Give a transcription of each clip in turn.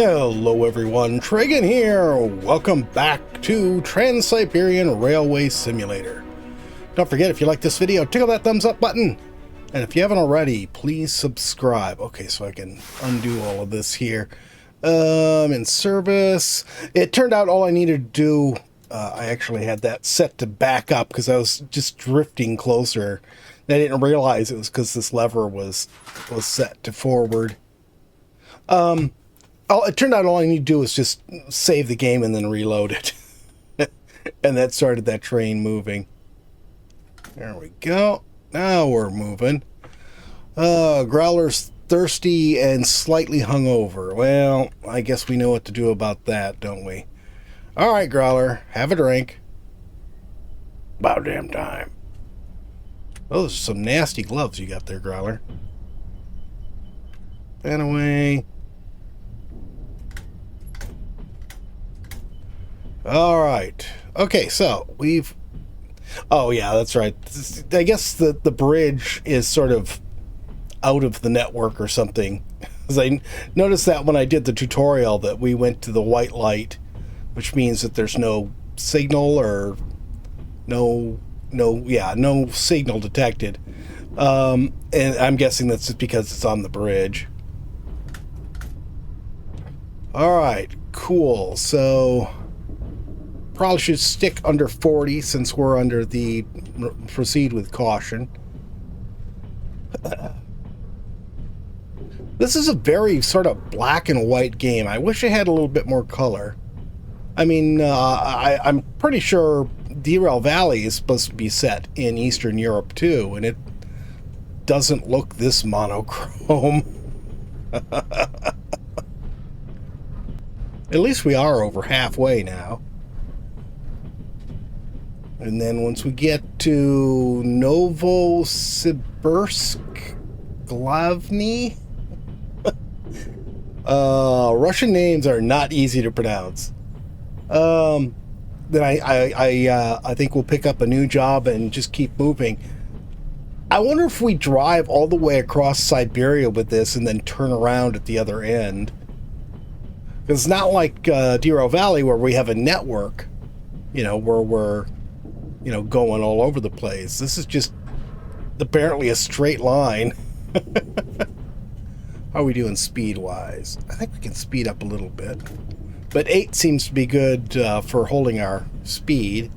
Hello everyone, Trigan here. Welcome back to Trans-Siberian Railway Simulator. Don't forget, if you like this video, tickle that thumbs up button. And if you haven't already, please subscribe. Okay, so I can undo all of this here. In service. It turned out all I needed to do, I actually had that set to back up because I was just drifting closer. And I didn't realize it was because this lever was set to forward. It turned out all I need to do was just save the game and then reload it. And that started that train moving. There we go. Now we're moving. Growler's thirsty and slightly hungover. Well, I guess we know what to do about that, don't we? All right, Growler, have a drink. About damn time. Those are some nasty gloves you got there, Growler. Fan away. All right. Okay, so we've... Oh, yeah, that's right. I guess the bridge is sort of out of the network or something. Because I noticed that when I did the tutorial that we went to the white light, which means that there's no signal or no signal detected. And I'm guessing that's just because it's on the bridge. All right, cool. So... probably should stick under 40 since we're under the proceed with caution. This is a very sort of black and white game. I wish it had a little bit more color. I mean, I'm pretty sure Derail Valley is supposed to be set in Eastern Europe too, and it doesn't look this monochrome. At least we are over halfway now. And then once we get to Novosibirsk Glavny, Russian names are not easy to pronounce. Then I think we'll pick up a new job and just keep moving. I wonder if we drive all the way across Siberia with this and then turn around at the other end. It's not like Derail Valley where we have a network, you know, where we're going all over the place. This is just apparently a straight line. How are we doing speed-wise? I think we can speed up a little bit. But 8 seems to be good for holding our speed.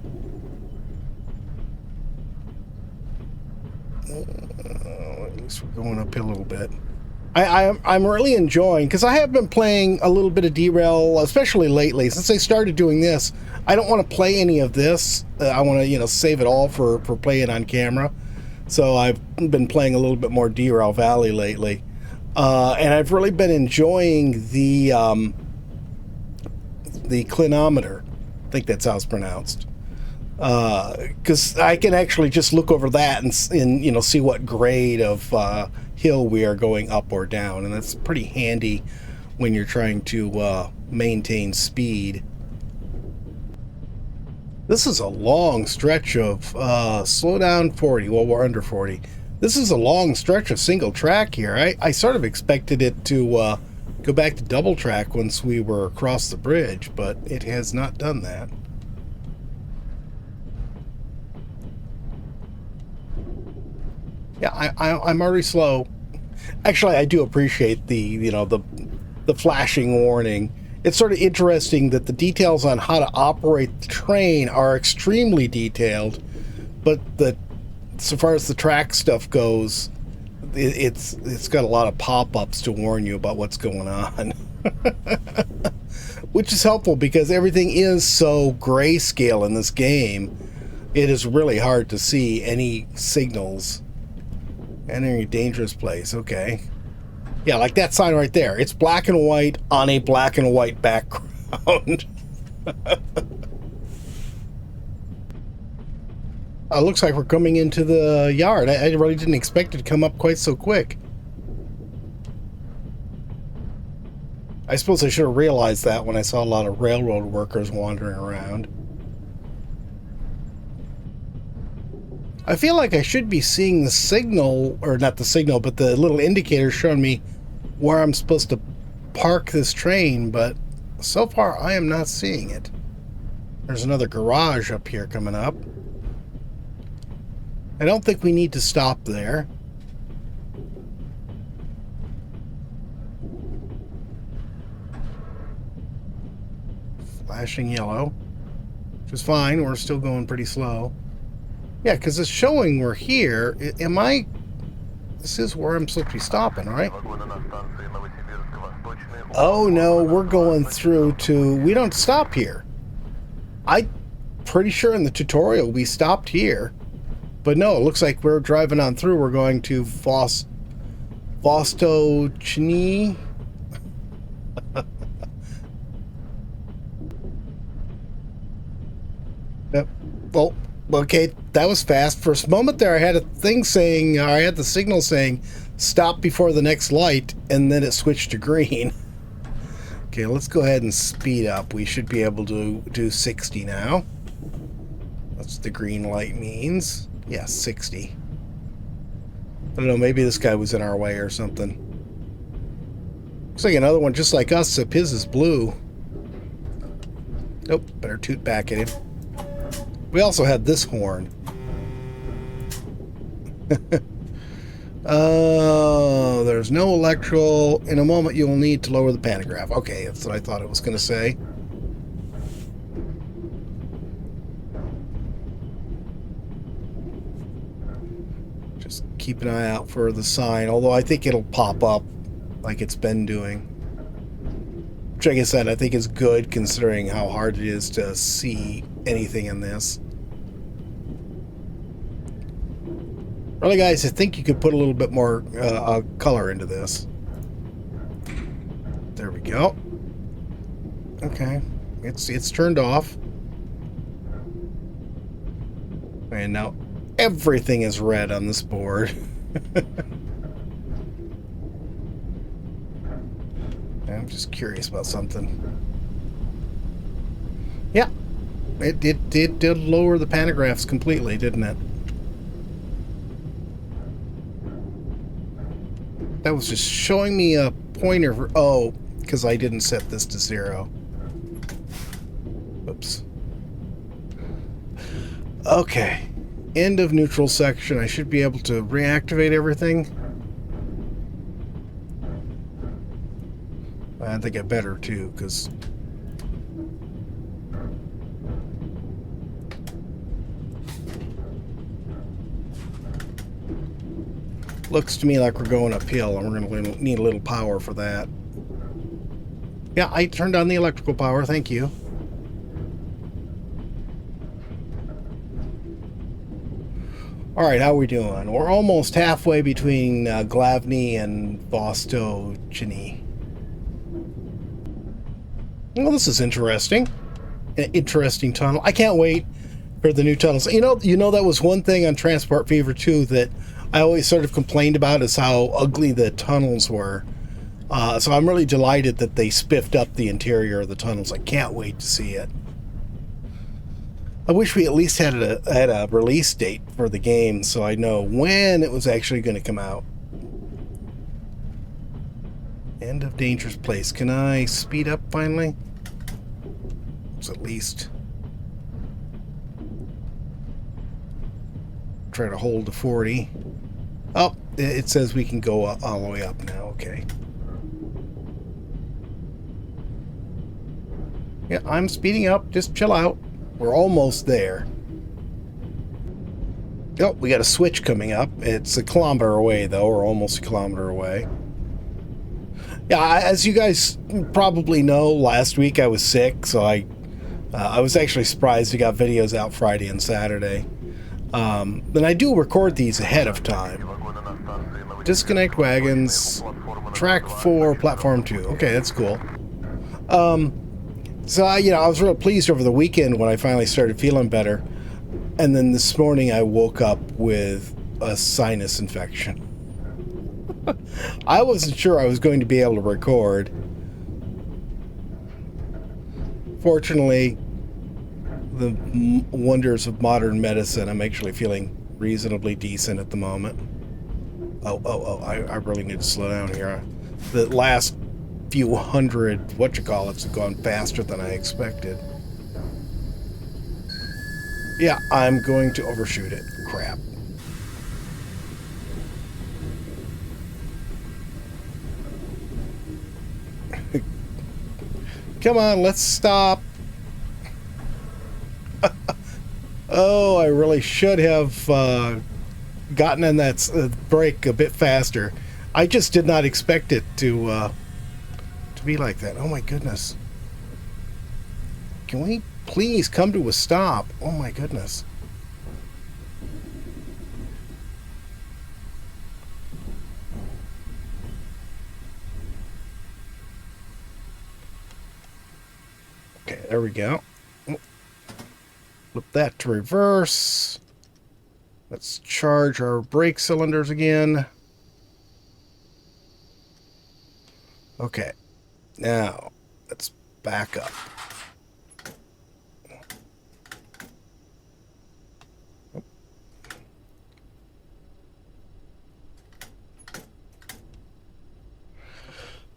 At least we're going uphill a little bit. I'm really enjoying, because I have been playing a little bit of Derail, especially lately. Since I started doing this, I don't want to play any of this. I want to, save it all for playing on camera. So I've been playing a little bit more Derail Valley lately. And I've really been enjoying the clinometer. I think that's how it's pronounced. Because I can actually just look over that and see what grade of hill we are going up or down, and that's pretty handy when you're trying to maintain speed. This is a long stretch of slow down 40. Well, we're under 40. This is a long stretch of single track here. I sort of expected it to go back to double track once we were across the bridge, but it has not done that. Yeah, I'm already slow. Actually, I do appreciate the flashing warning. It's sort of interesting that the details on how to operate the train are extremely detailed, but so far as the track stuff goes, it's got a lot of pop-ups to warn you about what's going on. Which is helpful because everything is so grayscale in this game. It is really hard to see any signals. Entering a dangerous place, okay. Yeah, like that sign right there. It's black and white on a black and white background. Looks like we're coming into the yard. I really didn't expect it to come up quite so quick. I suppose I should have realized that when I saw a lot of railroad workers wandering around. I feel like I should be seeing the signal, or not the signal, but the little indicator showing me where I'm supposed to park this train, but so far I am not seeing it. There's another garage up here coming up. I don't think we need to stop there. Flashing yellow, which is fine. We're still going pretty slow. Yeah, because it's showing we're here. Am I... This is where I'm supposed to be stopping, right? Oh, no, we're going through to... We don't stop here. I'm pretty sure in the tutorial we stopped here. But no, it looks like we're driving on through. We're going to Vostochny. Yep. Well, okay, that was fast. For a moment there, I had a thing saying, I had the signal saying, stop before the next light, and then it switched to green. Okay, let's go ahead and speed up. We should be able to do 60 now. That's what the green light means. Yeah, 60. I don't know, maybe this guy was in our way or something. Looks like another one just like us, except his is blue. Nope, better toot back at him. We also had this horn. Oh, there's no electrical. In a moment, you'll need to lower the pantograph. Okay, that's what I thought it was going to say. Just keep an eye out for the sign, although I think it'll pop up like it's been doing. Which, like I said, I think is good considering how hard it is to see anything in this. Really, guys, I think you could put a little bit more color into this. There we go. Okay, it's turned off, and now everything is red on this board. I'm just curious about something. Yeah, it did lower the pantographs completely, didn't it? That was just showing me a pointer for... Oh, because I didn't set this to 0. Oops. Okay. End of neutral section. I should be able to reactivate everything. I think I better, too, because... Looks to me like we're going uphill, and we're going to need a little power for that. Yeah, I turned on the electrical power. Thank you. All right, how are we doing? We're almost halfway between Glavny and Vostochny. Well, this is interesting. An interesting tunnel. I can't wait for the new tunnels. You know that was one thing on Transport Fever 2 that I always sort of complained about, is how ugly the tunnels were. So I'm really delighted that they spiffed up the interior of the tunnels. I can't wait to see it. I wish we at least had a release date for the game so I know when it was actually going to come out. End of dangerous place. Can I speed up finally? It's at least try to hold to 40. Oh, it says we can go all the way up now. Okay. Yeah, I'm speeding up. Just chill out. We're almost there. Oh, we got a switch coming up. It's a kilometer away, though. We're almost a kilometer away. Yeah, as you guys probably know, last week I was sick, so I was actually surprised we got videos out Friday and Saturday. Then I do record these ahead of time. Disconnect wagons, track 4, platform 2. Okay, that's cool. So I was real pleased over the weekend when I finally started feeling better. And then this morning I woke up with a sinus infection. I wasn't sure I was going to be able to record. Fortunately, the wonders of modern medicine, I'm actually feeling reasonably decent at the moment. I really need to slow down here. The last few hundred whatchamacallits have gone faster than I expected. Yeah, I'm going to overshoot it. Crap. Come on, let's stop. Oh, I really should have gotten in that brake a bit faster. I just did not expect it to be like that. Oh my goodness. Can we please come to a stop? Oh my goodness. Okay, there we go. Flip that to reverse. Let's charge our brake cylinders again. Okay, now let's back up.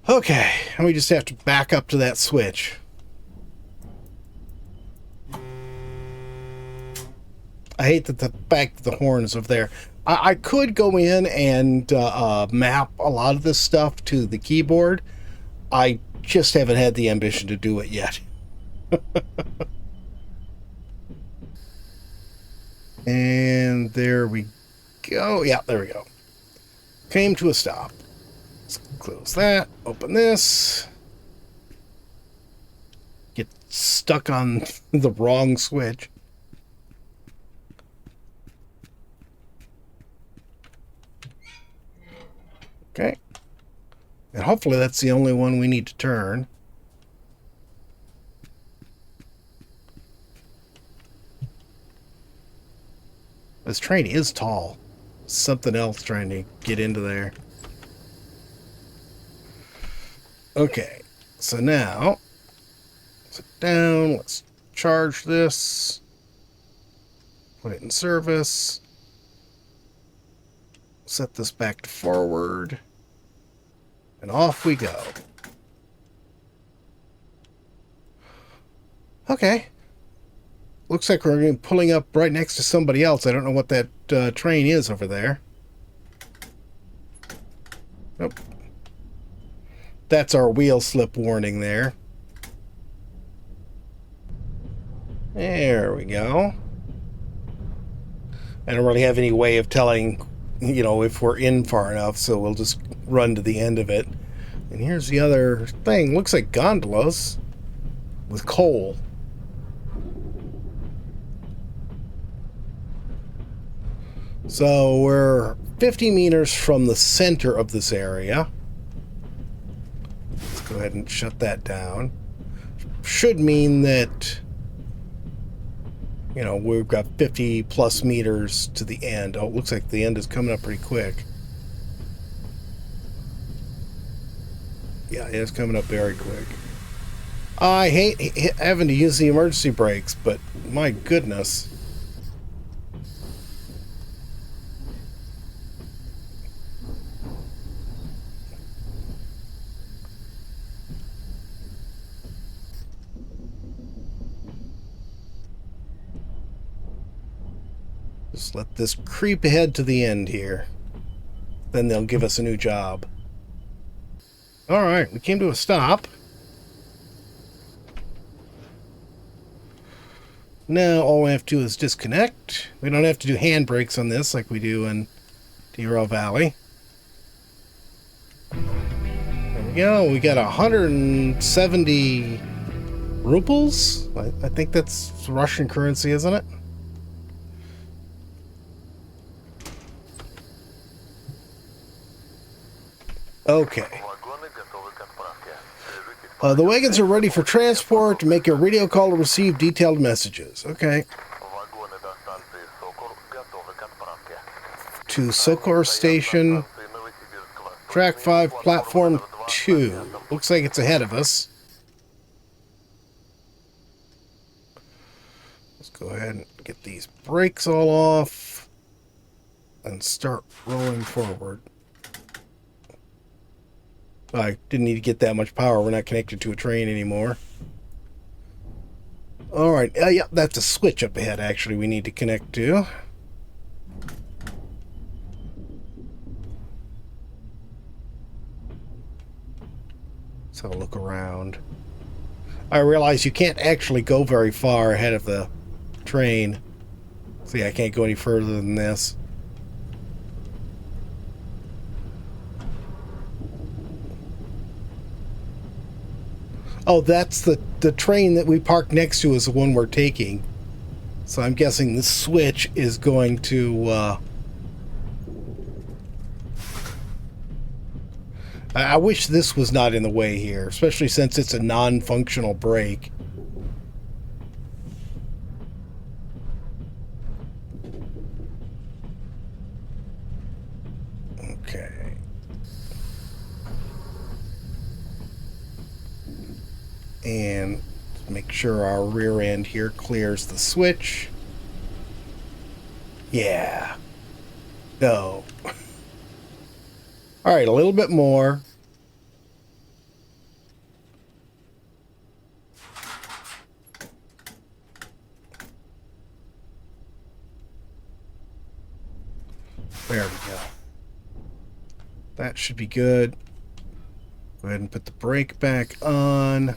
Okay, and we just have to back up to that switch. I hate that the horns of there. I could go in and map a lot of this stuff to the keyboard. I just haven't had the ambition to do it yet. And there we go. Yeah, there we go. Came to a stop. Let's close that. Open this. Get stuck on the wrong switch. Okay. And hopefully that's the only one we need to turn. This train is tall. Something else trying to get into there. Okay. So now, sit down. Let's charge this. Put it in service. Set this back to forward. And off we go. Okay. Looks like we're pulling up right next to somebody else. I don't know what that train is over there. Nope. That's our wheel slip warning there. There we go. I don't really have any way of telling, you know, if we're in far enough, so we'll just run to the end of it. And here's the other thing. Looks like gondolas with coal. So we're 50 meters from the center of this area. Let's go ahead and shut that down. Should mean that, you know, we've got 50 plus meters to the end. Oh, it looks like the end is coming up pretty quick. Yeah, it's coming up very quick. I hate having to use the emergency brakes, but my goodness. Just let this creep ahead to the end here. Then they'll give us a new job. Alright, we came to a stop. Now all we have to do is disconnect. We don't have to do handbrakes on this like we do in Dero Valley. There we go. We got 170 rubles. I think that's Russian currency, isn't it? Okay. The wagons are ready for transport. Make a radio call to receive detailed messages. Okay. To Sokor Station. Track 5, Platform 2. Looks like it's ahead of us. Let's go ahead and get these brakes all off. And start rolling forward. I didn't need to get that much power. We're not connected to a train anymore. Alright, yeah, that's a switch up ahead, actually, we need to connect to. Let's have a look around. I realize you can't actually go very far ahead of the train. See, I can't go any further than this. Oh, that's the train that we parked next to is the one we're taking. So I'm guessing the switch is going to... I wish this was not in the way here, especially since it's a non-functional brake. Okay. And make sure our rear end here clears the switch. Yeah. No. All right, a little bit more. There we go. That should be good. Go ahead and put the brake back on.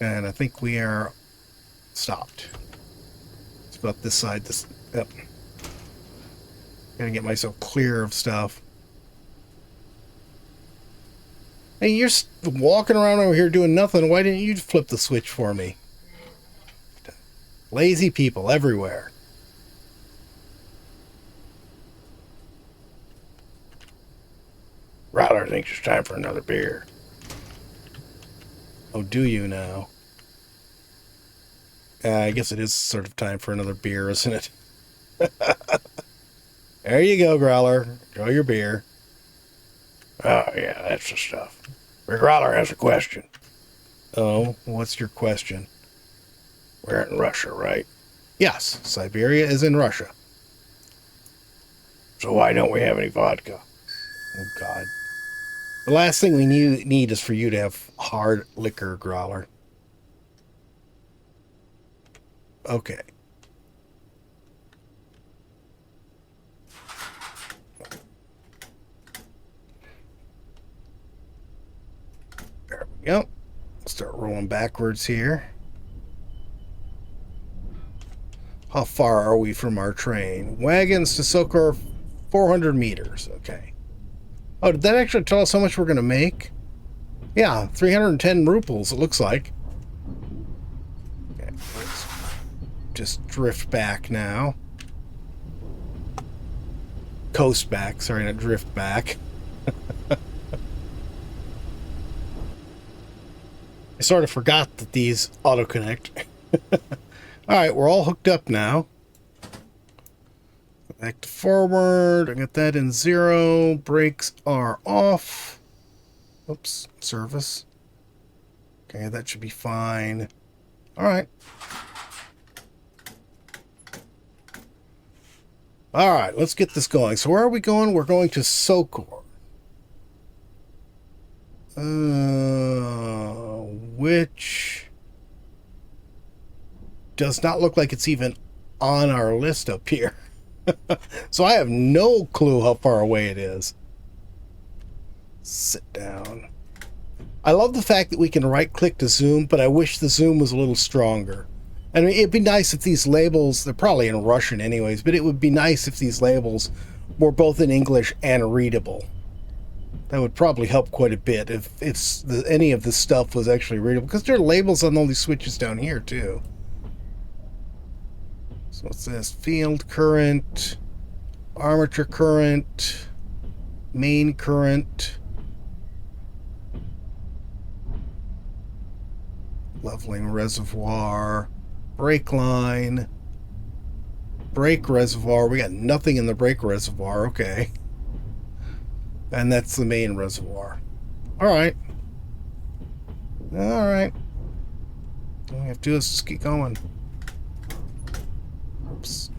And I think we are stopped. It's about this side. Yep. Gotta get myself clear of stuff. Hey, you're walking around over here doing nothing. Why didn't you flip the switch for me? Lazy people everywhere. Ryler thinks it's time for another beer. Oh, do you now? I guess it is sort of time for another beer, isn't it? There you go, Growler. Enjoy your beer. Oh, yeah, that's the stuff. Growler has a question. Oh, what's your question? We're in Russia, right? Yes, Siberia is in Russia. So why don't we have any vodka? Oh, God. The last thing we need is for you to have hard liquor, Growler. Okay. There we go. Start rolling backwards here. How far are we from our train? Wagons to Sokor, 400 meters. Okay. Oh, did that actually tell us how much we're going to make? Yeah, 310 rubles, it looks like. Okay, let's just drift back now. Coast back, sorry, not drift back. I sort of forgot that these auto-connect. Alright, we're all hooked up now. Back to forward. I got that in 0. Brakes are off. Oops, service. Okay, that should be fine. Alright. Alright, let's get this going. So where are we going? We're going to Sokor. Which does not look like it's even on our list up here. So I have no clue how far away it is. Sit down. I love the fact that we can right-click to zoom, but I wish the zoom was a little stronger. I mean, it'd be nice if these labels, they're probably in Russian anyways, but it would be nice if these labels were both in English and readable. That would probably help quite a bit if any of this stuff was actually readable, because there are labels on all these switches down here too. So it says field current, armature current, main current, leveling reservoir, brake line, brake reservoir. We got nothing in the brake reservoir. Okay. And that's the main reservoir. Alright. Alright. All we have to do is just keep going. Oops.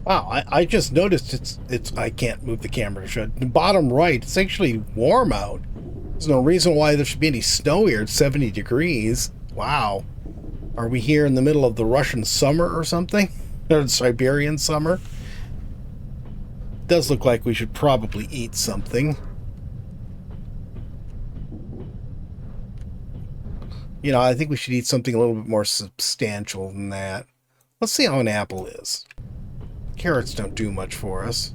Wow, I just noticed I can't move the camera to show it. The bottom right, it's actually warm out. There's no reason why there should be any snow here. It's 70 degrees. Wow. Are we here in the middle of the Russian summer or something? Or the Siberian summer? Does look like we should probably eat something. You know, I think we should eat something a little bit more substantial than that. Let's see how an apple is. Carrots don't do much for us.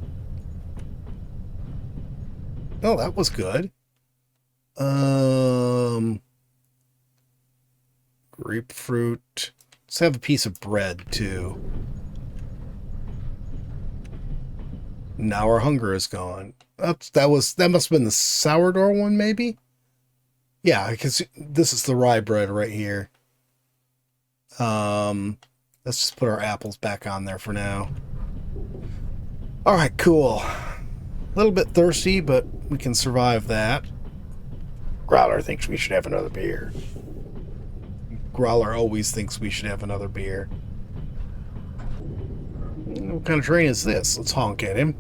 Oh, that was good. Grapefruit. Let's have a piece of bread, too. Now our hunger is gone. That must have been the sourdough one, maybe? Yeah, because this is the rye bread right here. Let's just put our apples back on there for now. Alright, cool. A little bit thirsty, but we can survive that. Growler thinks we should have another beer. Growler always thinks we should have another beer. What kind of train is this? Let's honk at him.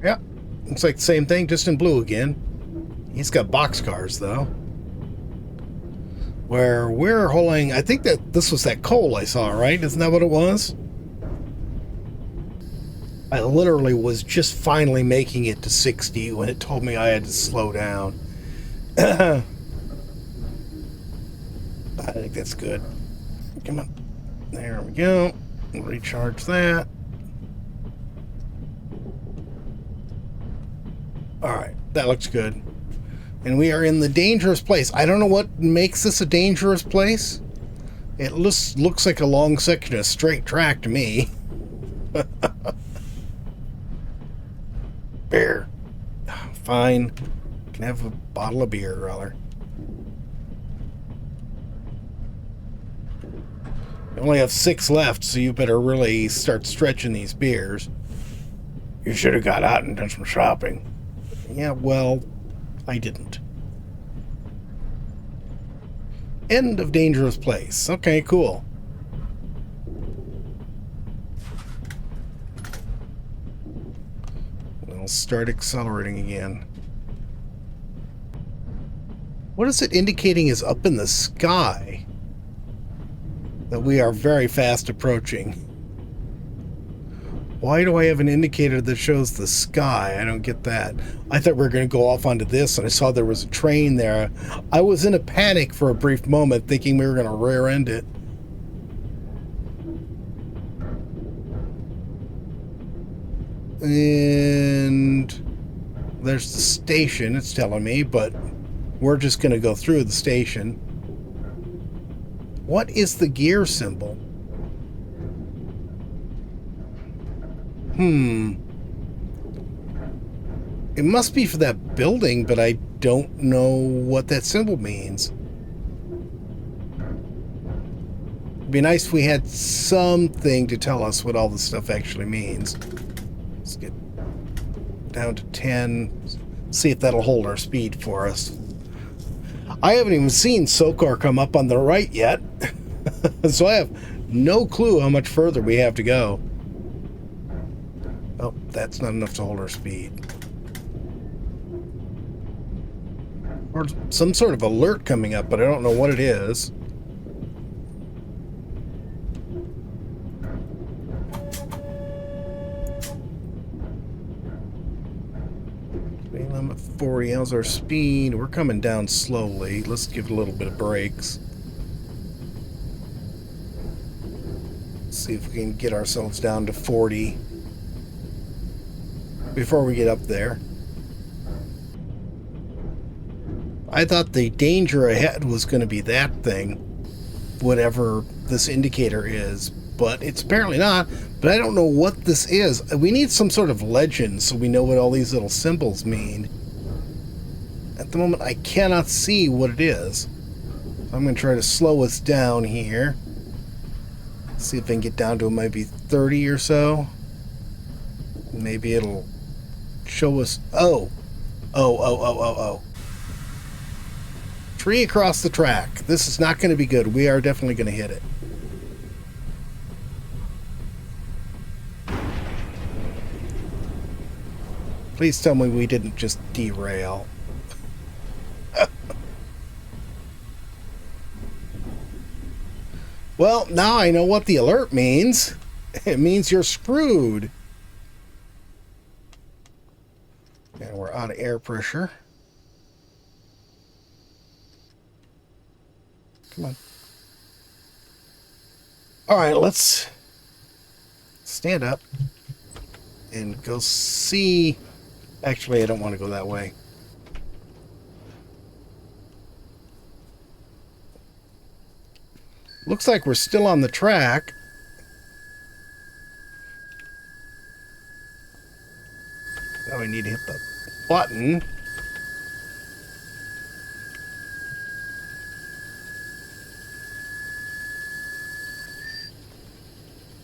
Yeah, looks like the same thing, just in blue again. He's got boxcars, though. Where we're hauling, I think that this was that coal I saw, right? Isn't that what it was? I literally was just finally making it to 60 when it told me I had to slow down. I think that's good. Come on. There we go. Recharge that. Alright, that looks good. And we are in the dangerous place. I don't know what makes this a dangerous place. It looks like a long section of straight track to me. Beer. Fine. Can have a bottle of beer, rather. You only have 6 left, so you better really start stretching these beers. You should have got out and done some shopping. Yeah, well, I didn't. End of dangerous place. Okay, cool. We'll start accelerating again. What is it indicating is up in the sky? That we are very fast approaching. Why do I have an indicator that shows the sky? I don't get that. I thought we were going to go off onto this, and I saw there was a train there. I was in a panic for a brief moment, thinking we were going to rear-end it. And there's the station, it's telling me, but we're just going to go through the station. What is the gear symbol? It must be for that building, but I don't know what that symbol means. It'd be nice if we had something to tell us what all this stuff actually means. Let's get down to 10. See if that'll hold our speed for us. I haven't even seen SOCAR come up on the right yet. So I have no clue how much further we have to go. Oh, that's not enough to hold our speed. Or some sort of alert coming up, but I don't know what it is. Speed limit 40. How's our speed? We're coming down slowly. Let's give it a little bit of brakes. See if we can get ourselves down to 40 before we get up there. I thought the danger ahead was going to be that thing, whatever this indicator is, but it's apparently not. But I don't know what this is. We need some sort of legend so we know what all these little symbols mean. At the moment, I cannot see what it is. I'm going to try to slow us down here. See if I can get down to maybe 30 or so. Maybe it'll show us... Oh, Oh. Tree across the track. This is not going to be good. We are definitely going to hit it. Please tell me we didn't just derail. Well, now I know what the alert means. It means you're screwed. And we're out of air pressure. Come on. All right, let's stand up and go see. Actually, I don't want to go that way. Looks like we're still on the track. Now we need to hit the button.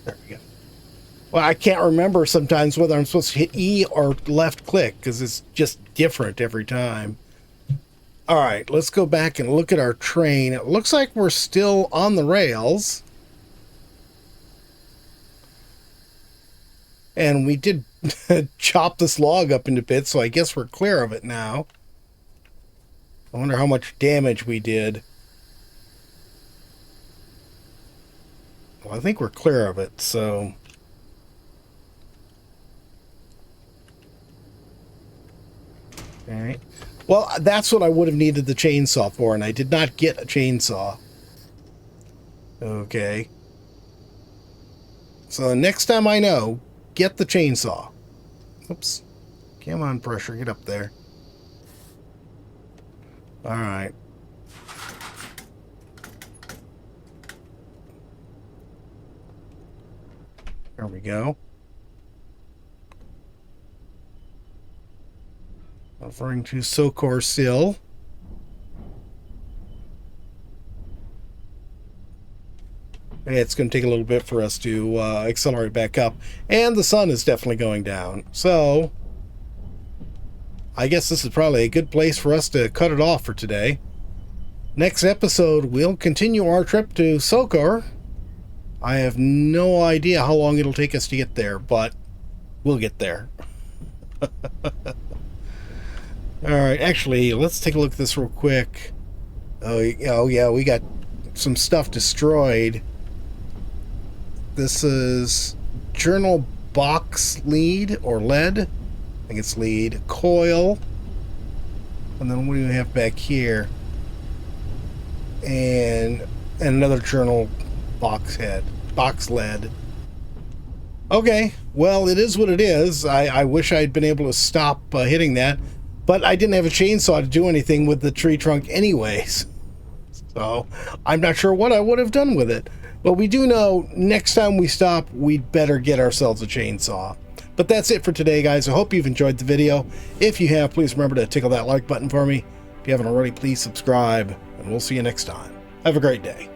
There we go. Well, I can't remember sometimes whether I'm supposed to hit E or left click because it's just different every time. All right, let's go back and look at our train. It looks like we're still on the rails. And we did chop this log up into bits, so I guess we're clear of it now. I wonder how much damage we did. Well, I think we're clear of it, so... All right. Well, that's what I would have needed the chainsaw for, and I did not get a chainsaw. Okay. So next time I know, get the chainsaw. Oops. Come on, pressure. Get up there. All right. There we go. Referring to Sokor Sill. It's going to take a little bit for us to accelerate back up. And the sun is definitely going down. So, I guess this is probably a good place for us to cut it off for today. Next episode, we'll continue our trip to Sokor. I have no idea how long it'll take us to get there, but we'll get there. Alright, actually, let's take a look at this real quick. Oh yeah, we got some stuff destroyed. This is journal box lead, or lead. I think it's lead. Coil. And then what do we have back here? And another journal box head. Box lead. Okay, well, it is what it is. I wish I'd been able to stop hitting that. But I didn't have a chainsaw to do anything with the tree trunk anyways. So, I'm not sure what I would have done with it. But we do know next time we stop, we'd better get ourselves a chainsaw. But that's it for today, guys. I hope you've enjoyed the video. If you have, please remember to tickle that like button for me. If you haven't already, please subscribe. And we'll see you next time. Have a great day.